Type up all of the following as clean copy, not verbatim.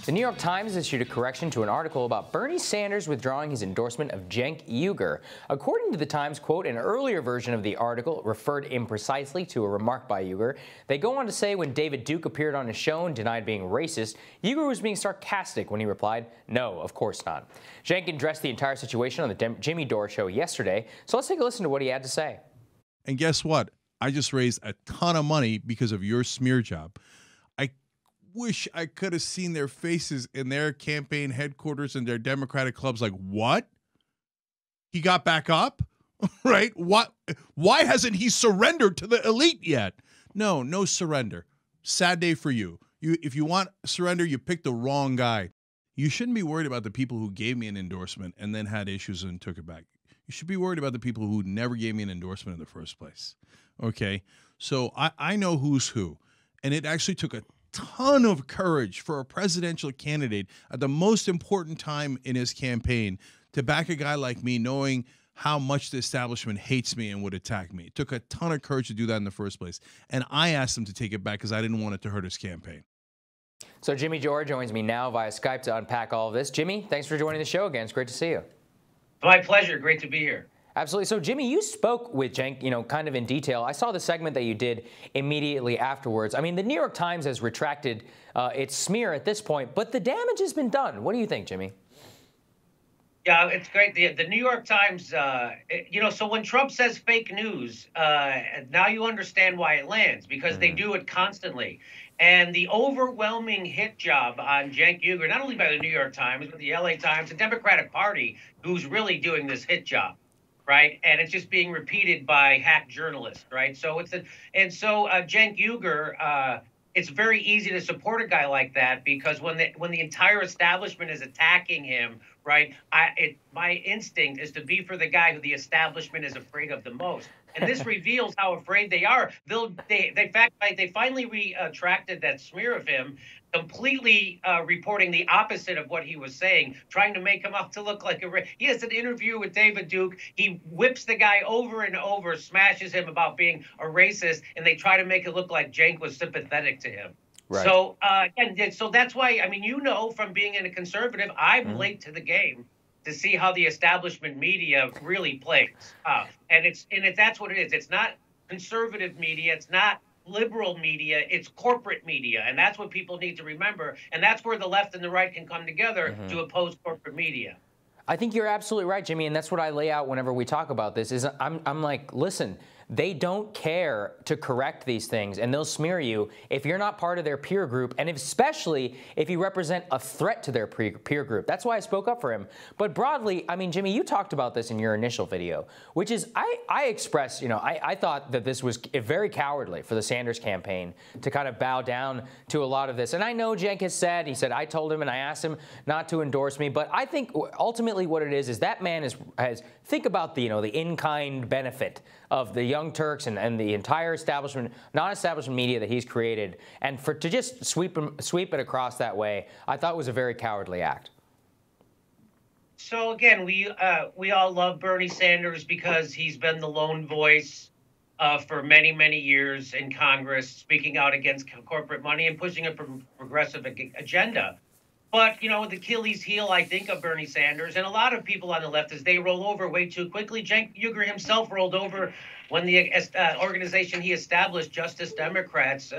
The New York Times issued a correction to an article about Bernie Sanders withdrawing his endorsement of Cenk Uygur. According to the Times, quote, an earlier version of the article referred imprecisely to a remark by Uygur. They go on to say when David Duke appeared on his show and denied being racist, Uygur was being sarcastic when he replied, no, of course not. Cenk addressed the entire situation on the Jimmy Dore show yesterday, so let's take a listen to what he had to say. And guess what? I just raised a ton of money because of your smear job. I wish I could have seen their faces in their campaign headquarters and their Democratic clubs like, what? He got back up? Right? What? Why hasn't he surrendered to the elite yet? No surrender. Sad day for you. If you want surrender, you picked the wrong guy. You shouldn't be worried about the people who gave me an endorsement and then had issues and took it back. You should be worried about the people who never gave me an endorsement in the first place. Okay? So I know who's who. And it actually took a ton of courage for a presidential candidate at the most important time in his campaign to back a guy like me, knowing how much the establishment hates me and would attack me. It took a ton of courage to do that in the first place. And I asked him to take it back because I didn't want it to hurt his campaign. So Jimmy Dore joins me now via Skype to unpack all of this. Jimmy, thanks for joining the show again. It's great to see you. My pleasure. Great to be here. Absolutely. So, Jimmy, you spoke with Cenk, kind of in detail. I saw the segment that you did immediately afterwards. I mean, the New York Times has retracted its smear at this point, but the damage has been done. What do you think, Jimmy? Yeah, it's great. The New York Times, so when Trump says fake news, now you understand why it lands, because they do it constantly. And the overwhelming hit job on Cenk Uygur, not only by the New York Times, but the LA Times, the Democratic Party, who's really doing this hit job. Right, and it's just being repeated by hack journalists, right? So Cenk Uygur, it's very easy to support a guy like that because when the entire establishment is attacking him, right? My instinct is to be for the guy who the establishment is afraid of the most, and this reveals how afraid they are. They finally retracted that smear of him, completely reporting the opposite of what he was saying, trying to make him out to look like he has an interview with David Duke. He whips the guy over and over, smashes him about being a racist, and they try to make it look like Cenk was sympathetic to him. Right. So that's why, I mean, from being in a conservative, I'm late to the game to see how the establishment media really plays. And that's what it is. It's not conservative media. It's not liberal media. It's corporate media. And that's what people need to remember. And that's where the left and the right can come together to oppose corporate media. I think you're absolutely right, Jimmy. And that's what I lay out whenever we talk about this is I'm like, listen, they don't care to correct these things, and they'll smear you if you're not part of their peer group, and especially if you represent a threat to their peer group. That's why I spoke up for him. But broadly, I mean, Jimmy, you talked about this in your initial video, which is I expressed, I thought that this was very cowardly for the Sanders campaign to kind of bow down to a lot of this. And I know Cenk has said, he said, I told him and I asked him not to endorse me. But I think ultimately what it is that man has think about the in-kind benefit of the Young Turks and the entire establishment, non-establishment media that he's created, and to just sweep it across that way, I thought was a very cowardly act. So again, we all love Bernie Sanders because he's been the lone voice for many, many years in Congress, speaking out against corporate money and pushing a progressive agenda. But, the Achilles heel, I think, of Bernie Sanders and a lot of people on the left is they roll over way too quickly. Cenk Uygur himself rolled over when the organization he established, Justice Democrats,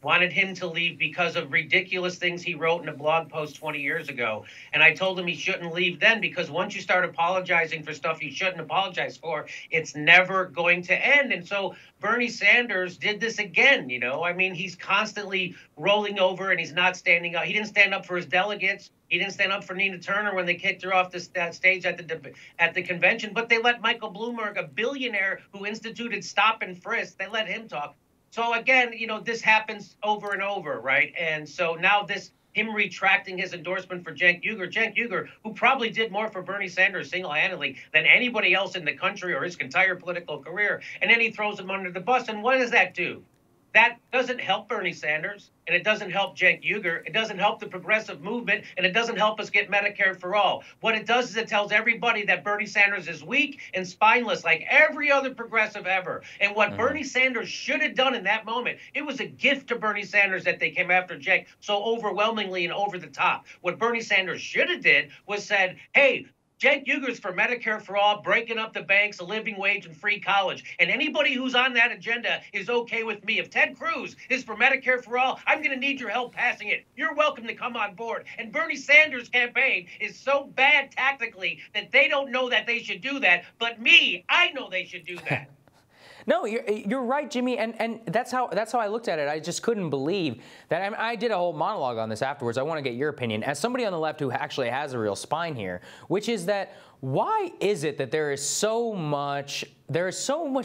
wanted him to leave because of ridiculous things he wrote in a blog post 20 years ago. And I told him he shouldn't leave then because once you start apologizing for stuff you shouldn't apologize for, it's never going to end. And so Bernie Sanders did this again, I mean, he's constantly rolling over and he's not standing up. He didn't stand up for his delegates. He didn't stand up for Nina Turner when they kicked her off that stage at the convention. But they let Michael Bloomberg, a billionaire who instituted stop and frisk, they let him talk. So again, this happens over and over, right? And so now him retracting his endorsement for Cenk Uygur, who probably did more for Bernie Sanders single-handedly than anybody else in the country or his entire political career, and then he throws him under the bus. And what does that do? That doesn't help Bernie Sanders, and it doesn't help Cenk Uygur. It doesn't help the progressive movement, and it doesn't help us get Medicare for all. What it does is it tells everybody that Bernie Sanders is weak and spineless, like every other progressive ever. And what Bernie Sanders should have done in that moment, it was a gift to Bernie Sanders that they came after Cenk so overwhelmingly and over the top. What Bernie Sanders should have did was said, hey, Cenk Uygur's for Medicare for all, breaking up the banks, a living wage, and free college. And anybody who's on that agenda is okay with me. If Ted Cruz is for Medicare for all, I'm going to need your help passing it. You're welcome to come on board. And Bernie Sanders' campaign is so bad tactically that they don't know that they should do that. But me, I know they should do that. No, you're right, Jimmy, and that's how I looked at it. I just couldn't believe that. I mean, I did a whole monologue on this afterwards. I want to get your opinion as somebody on the left who actually has a real spine here, which is that why is it that there is so much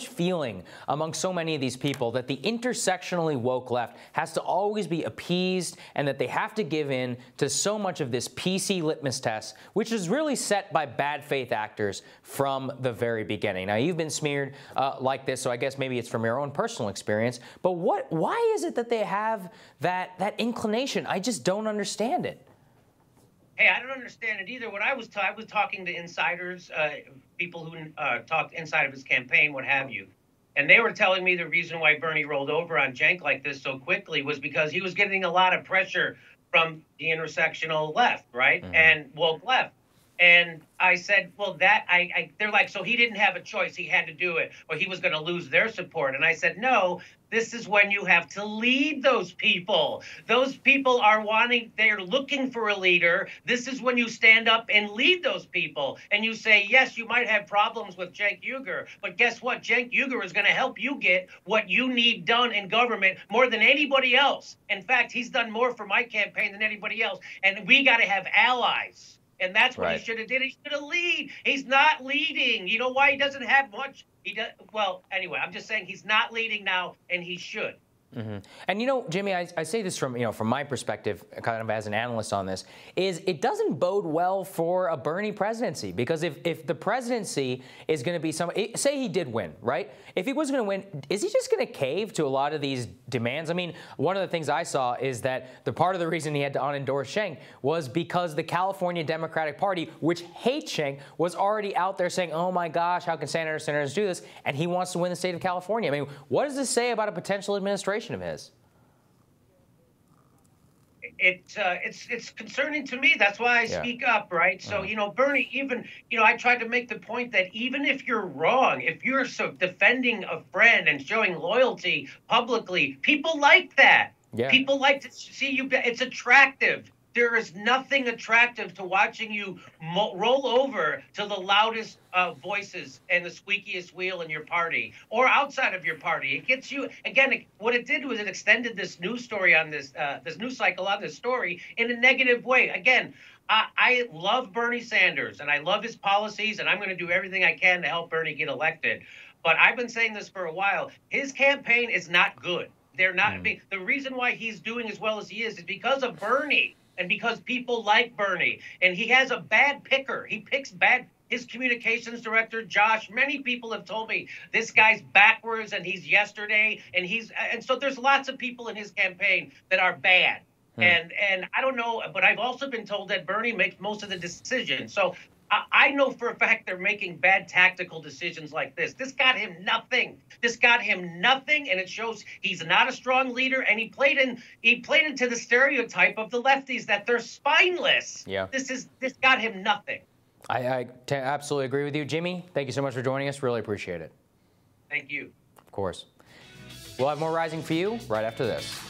feeling among so many of these people that the intersectionally woke left has to always be appeased and that they have to give in to so much of this PC litmus test, which is really set by bad faith actors from the very beginning. Now, you've been smeared like this, so I guess maybe it's from your own personal experience, but why is it that they have that inclination? I just don't understand it. Hey, I don't understand it either. When I was talking to insiders, people who talked inside of his campaign, what have you, and they were telling me the reason why Bernie rolled over on Cenk like this so quickly was because he was getting a lot of pressure from the intersectional left, right, and woke left. And I said, well, they're like, so he didn't have a choice. He had to do it, or he was going to lose their support. And I said, no, this is when you have to lead those people. Those people they're looking for a leader. This is when you stand up and lead those people. And you say, yes, you might have problems with Cenk Uygur, but guess what? Cenk Uygur is going to help you get what you need done in government more than anybody else. In fact, he's done more for my campaign than anybody else. And we got to have allies. And that's what he should have did. He should have lead. He's not leading. You know why he doesn't have much? Well, anyway, I'm just saying he's not leading now, and he should. And you know, Jimmy, I say this from my perspective, kind of as an analyst on this, is it doesn't bode well for a Bernie presidency, because if the presidency is going to be say he did win, right? If he was going to win, is he just going to cave to a lot of these demands? I mean, one of the things I saw is that the part of the reason he had to unendorse Cenk was because the California Democratic Party, which hates Cenk, was already out there saying, oh my gosh, how can Senator Sanders do this? And he wants to win the state of California. I mean, what does this say about a potential administration of his? It's concerning to me. That's why I speak up, right? So, Bernie, even, I tried to make the point that even if you're wrong, if you're defending a friend and showing loyalty publicly, people like that. Yeah. People like to see you. It's attractive. There is nothing attractive to watching you roll over to the loudest voices and the squeakiest wheel in your party or outside of your party. It gets you, again, what it did was it extended this news story on this news cycle on this story in a negative way. Again, I love Bernie Sanders and I love his policies, and I'm going to do everything I can to help Bernie get elected. But I've been saying this for a while. His campaign is not good. They're not. The reason why he's doing as well as he is because of Bernie. And because people like Bernie, and he has a bad picker. He picks bad. His communications director, Josh, many people have told me this guy's backwards and he's yesterday. And so there's lots of people in his campaign that are bad. And I don't know, but I've also been told that Bernie makes most of the decisions. So I know for a fact they're making bad tactical decisions like this. This got him nothing. And it shows he's not a strong leader. And he played into the stereotype of the lefties that they're spineless. Yeah. This got him nothing. I absolutely agree with you, Jimmy. Thank you so much for joining us. Really appreciate it. Thank you. Of course. We'll have more Rising for you right after this.